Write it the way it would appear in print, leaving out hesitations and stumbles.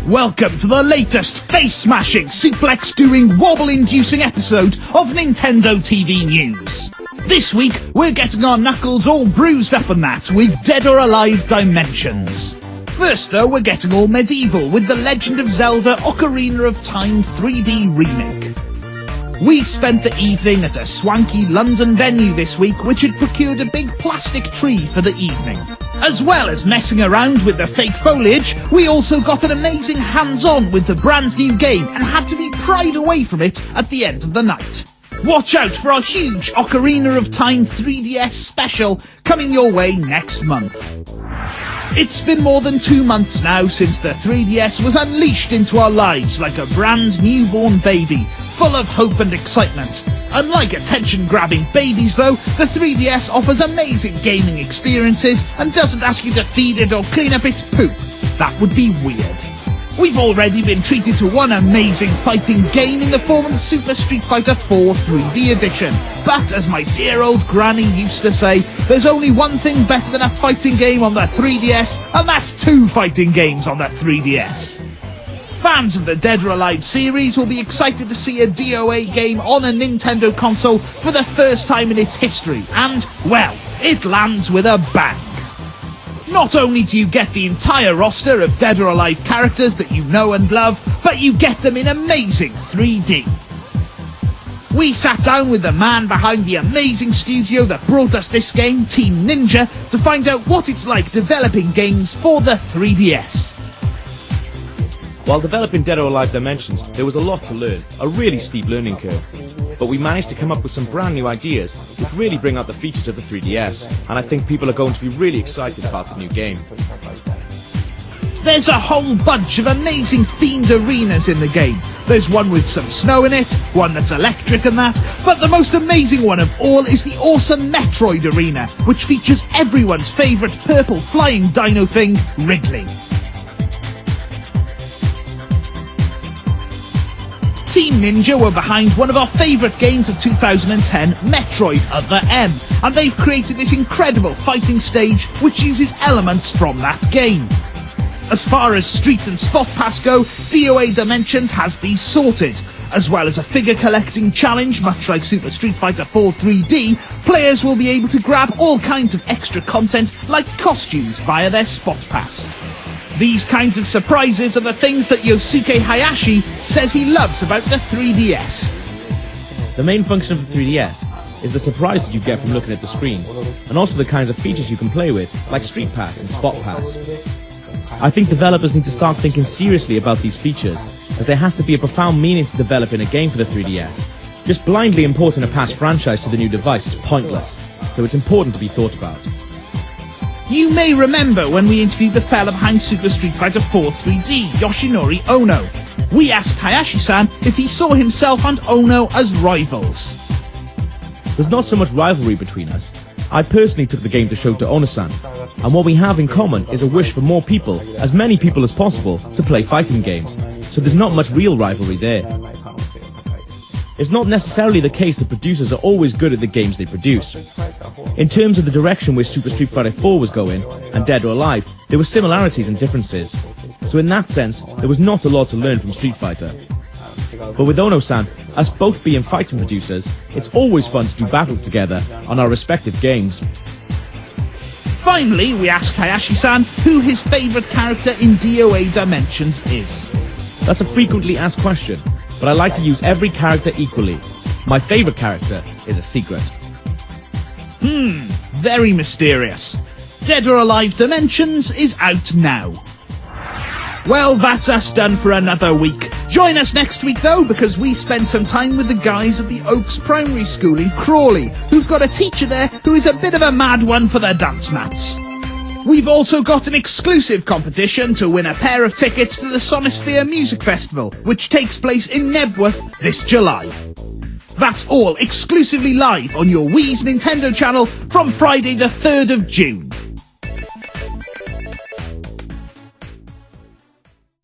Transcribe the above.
Welcome to the latest face-smashing, suplex-doing, wobble-inducing episode of Nintendo TV News. This week, we're getting our knuckles all bruised up and that with Dead or Alive Dimensions. First though, we're getting all medieval with The Legend of Zelda Ocarina of Time 3D remake. We spent the evening at a swanky London venue this week which had procured a big plastic tree for the evening. As well as messing around with the fake foliage, we also got an amazing hands-on with the brand new game and had to be pried away from it at the end of the night. Watch out for our huge Ocarina of Time 3DS special coming your way next month. It's been more than 2 months now since the 3DS was unleashed into our lives like a brand newborn baby, full of hope and excitement. Unlike attention-grabbing babies though, the 3DS offers amazing gaming experiences and doesn't ask you to feed it or clean up its poop. That would be weird. We've already been treated to one amazing fighting game in the form of the Super Street Fighter 4 3D edition. But as my dear old granny used to say, there's only one thing better than a fighting game on the 3DS, and that's 2 fighting games on the 3DS. Fans of the Dead or Alive series will be excited to see a DOA game on a Nintendo console for the first time in its history, and, well, it lands with a bang. Not only do you get the entire roster of Dead or Alive characters that you know and love, but you get them in amazing 3D. We sat down with the man behind the amazing studio that brought us this game, Team Ninja, to find out what it's like developing games for the 3DS. While developing Dead or Alive Dimensions, there was a lot to learn, a really steep learning curve. But we managed to come up with some brand new ideas which really bring out the features of the 3DS, and I think people are going to be really excited about the new game. There's a whole bunch of amazing themed arenas in the game. There's one with some snow in it, one that's electric and that, but the most amazing one of all is the awesome Metroid arena, which features everyone's favourite purple flying dino thing, Ridley. Team Ninja were behind one of our favourite games of 2010, Metroid Other M, and they've created this incredible fighting stage which uses elements from that game. As far as Street and Spot Pass go, DOA Dimensions has these sorted. As well as a figure collecting challenge, much like Super Street Fighter 4 3D, players will be able to grab all kinds of extra content like costumes via their Spot Pass. These kinds of surprises are the things that Yosuke Hayashi says he loves about the 3DS. The main function of the 3DS is the surprises you get from looking at the screen, and also the kinds of features you can play with, like Street Pass and Spot Pass. I think developers need to start thinking seriously about these features, as there has to be a profound meaning to developing a game for the 3DS. Just blindly importing a past franchise to the new device is pointless, so it's important to be thought about. You may remember when we interviewed the fella behind Super Street Fighter 4 3D, Yoshinori Ono. We asked Hayashi-san if he saw himself and Ono as rivals. There's not so much rivalry between us. I personally took the game to show to Ono-san, and what we have in common is a wish for more people, as many people as possible, to play fighting games, so there's not much real rivalry there. It's not necessarily the case that producers are always good at the games they produce. In terms of the direction where Super Street Fighter 4 was going, and Dead or Alive, there were similarities and differences. So in that sense, there was not a lot to learn from Street Fighter. But with Ono-san, us both being fighting producers, it's always fun to do battles together on our respective games. Finally, we asked Hayashi-san who his favourite character in DOA Dimensions is. That's a frequently asked question, but I like to use every character equally. My favourite character is a secret. Very mysterious. Dead or Alive Dimensions is out now. Well, that's us done for another week. Join us next week though, because we spent some time with the guys at the Oaks Primary School in Crawley, who've got a teacher there who is a bit of a mad one for their dance mats. We've also got an exclusive competition to win a pair of tickets to the Sonisphere Music Festival, which takes place in Nebworth this July. That's all exclusively live on your Wii's Nintendo channel from Friday the 3rd of June.